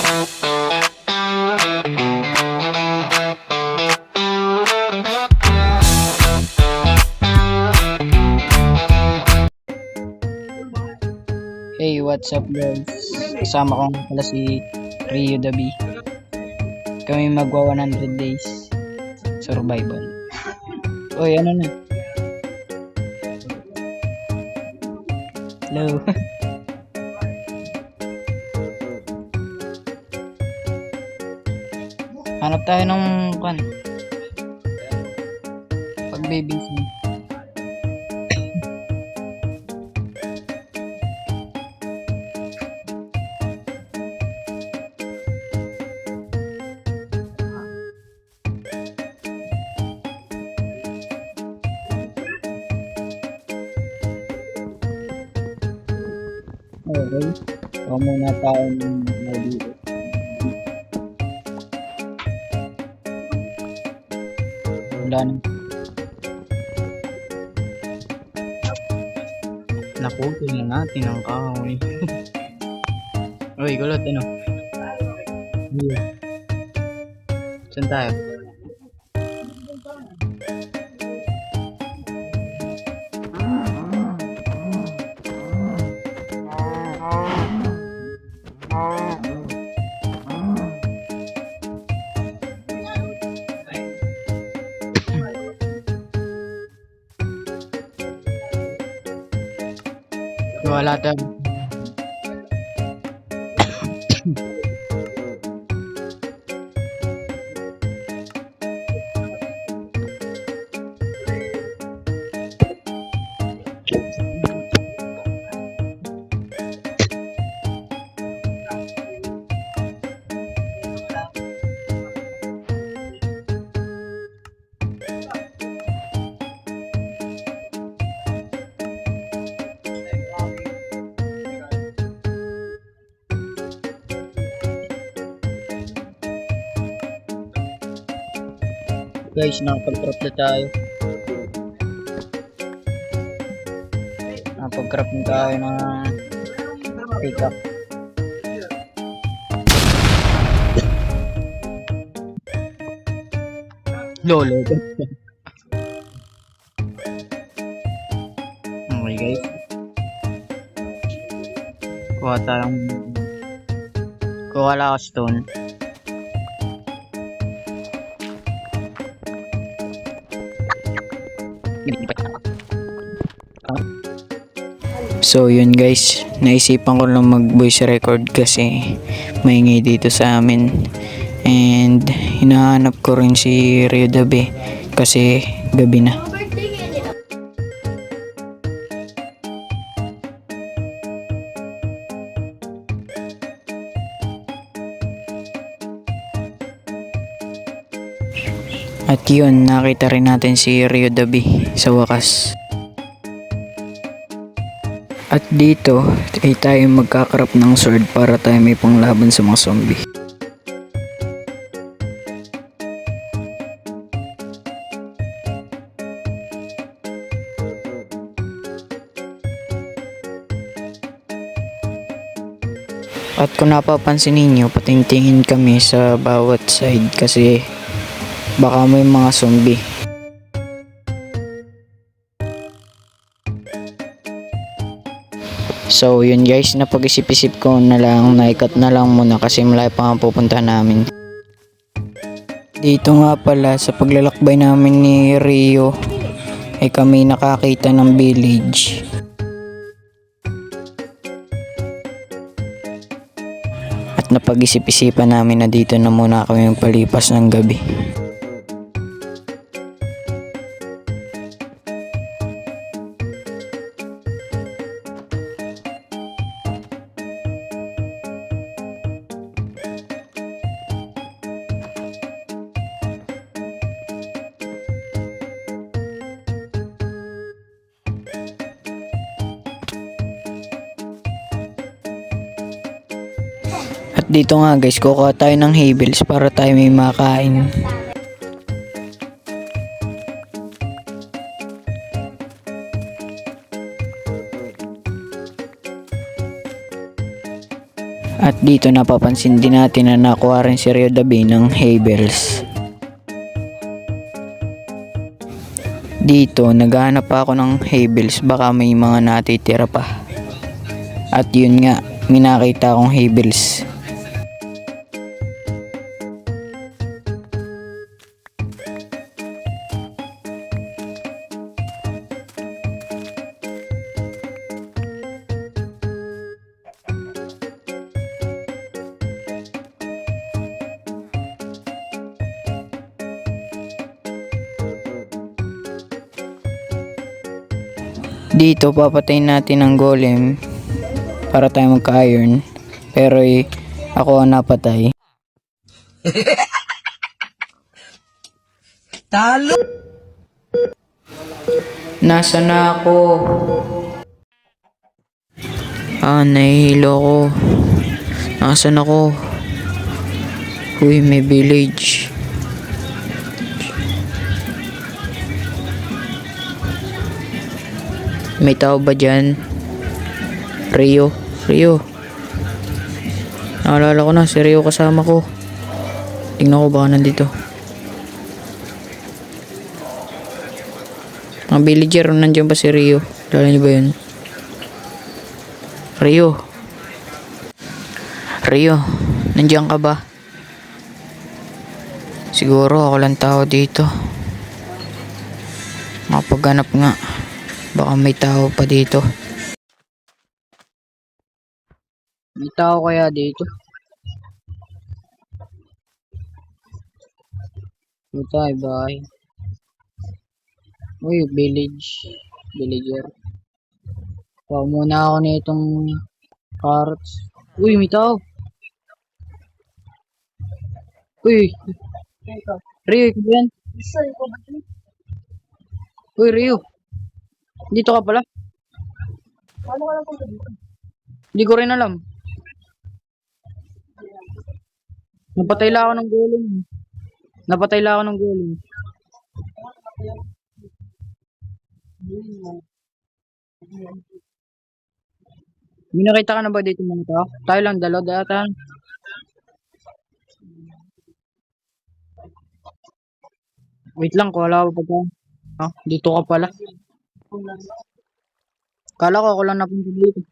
Hey, what's up guys? Kasama ko nga pala si Rio Dabi. Kami magwa 100 days survival. Oy, ano na? Hello. Hanap tayo ng pag-babysitting. Okay. So, muna tayo ng dito. Wala na. Naku, tingnan natin ang kahoy. Uy, gulot, ano? Here. Saan tayo? Wala tayo. Guys, nakapag-crop na tayo. Nakapag-crop na tayo ng pick-up. Lolo. Okay guys. Kuha lang ako stone. So yun guys, naisipan ko lang mag voice record kasi maingay dito sa amin. And hinahanap ko rin si Rio Dabi kasi gabi na. At yun, nakita rin natin si Rio Dabi sa wakas. At dito ay tayo magkakarap ng sword para tayo may panglaban sa mga zombie. At kung napapansin ninyo, patingtingin kami sa bawat side kasi baka may mga zombie. So yun guys, napag-isip-isip ko na lang, naikat na lang muna kasi malayo pa ang pupunta namin. Dito nga pala sa paglalakbay namin ni Rio ay kami nakakita ng village. At napag-isip-isipan namin na dito na muna kami palipas ng gabi. At dito nga guys, kukuha tayo ng hay bales para tayo may makain. At Dito napapansin din natin na nakuha rin si Rio Dabi ng Habels. Dito naghahanap pa ako ng Habels, baka may mga natitira pa. At yun nga, may nakita akong Habels. Dito papatayin natin ang golem para tayo magka-iron. Pero ako ang napatay. Talo! Nasa na ako? Nahihilo ko. Nasaan ako? Uy, may village. May tao ba dyan? Rio. Naalala ko na, si Rio kasama ko. Tingnan ko baka nandito. Mga villager, nandiyan ba si Rio? Dala niyo ba yun? Rio, nandiyan ka ba? Siguro ako lang tao dito. Mapaghanap nga. Baka may tao pa dito. May tao kaya dito? Ito ay bahay. Uy, villager. Kuha muna ako nitong carrots. Uy, may tao. Uy, Rio, ikaw ba yan? Uy, Rio. Dito ka pala? Hindi ko rin alam. Napatay lang ako ng golem. May nakita ka na ba dito mga tao? Tayo lang, dalawa data. Wait lang, wala ko pa tayo. Dito ka pala. Kala ko ako lang napunta dito.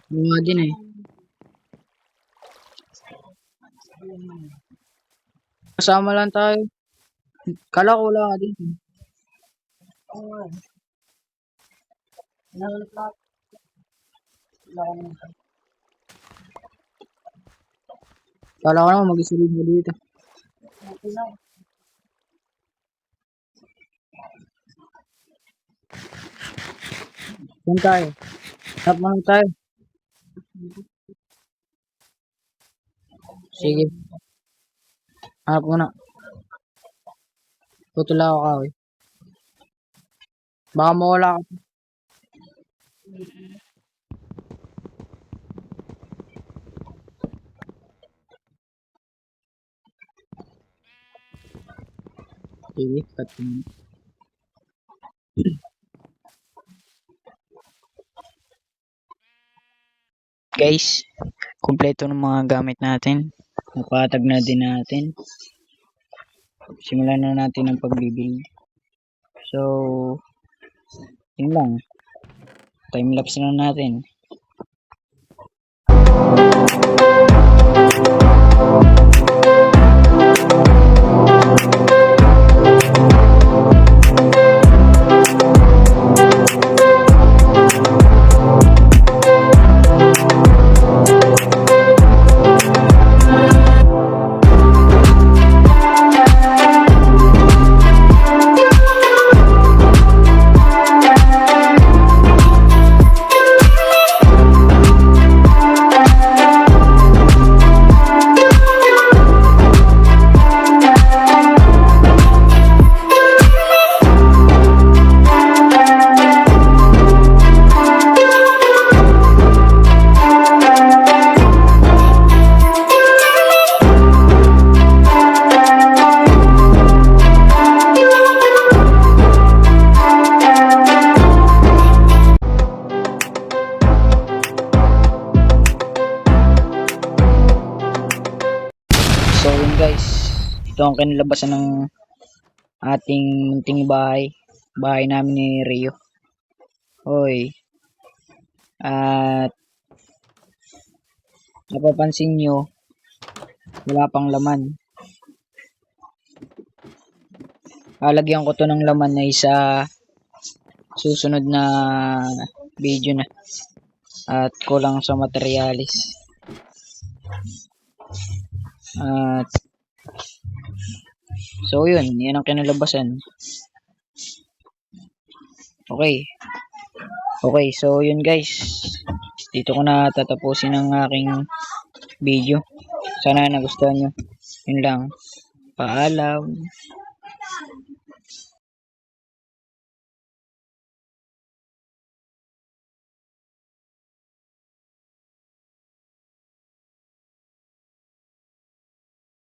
Bunga din eh. Kasama lang tayo. Kala ko wala ka dito. Kala ko naman mag-isulog mo dito. Saan tayo? Hanap mo lang tayo. Sige. Hanap mo na. Tutula ako ka eh. Baka mawala ka. Sige, cut mo. Guys, kumpleto ng mga gamit natin. Napatag na din natin. Simulan na natin ang pagbibuild. So, yun lang. Time-lapse na natin. guys, ito ang kinalabasan ng ating munting bahay namin ni Rio. Hoy, at napapansin nyo, wala pang laman. Lalagyan ko to ng laman ay sa susunod na video na. At kulang sa materialis. At so yun, yan ang kinalabasan. Okay, so yun guys. Dito ko na tatapusin ang aking video. Sana nagustuhan nyo. Yun lang. Paalam.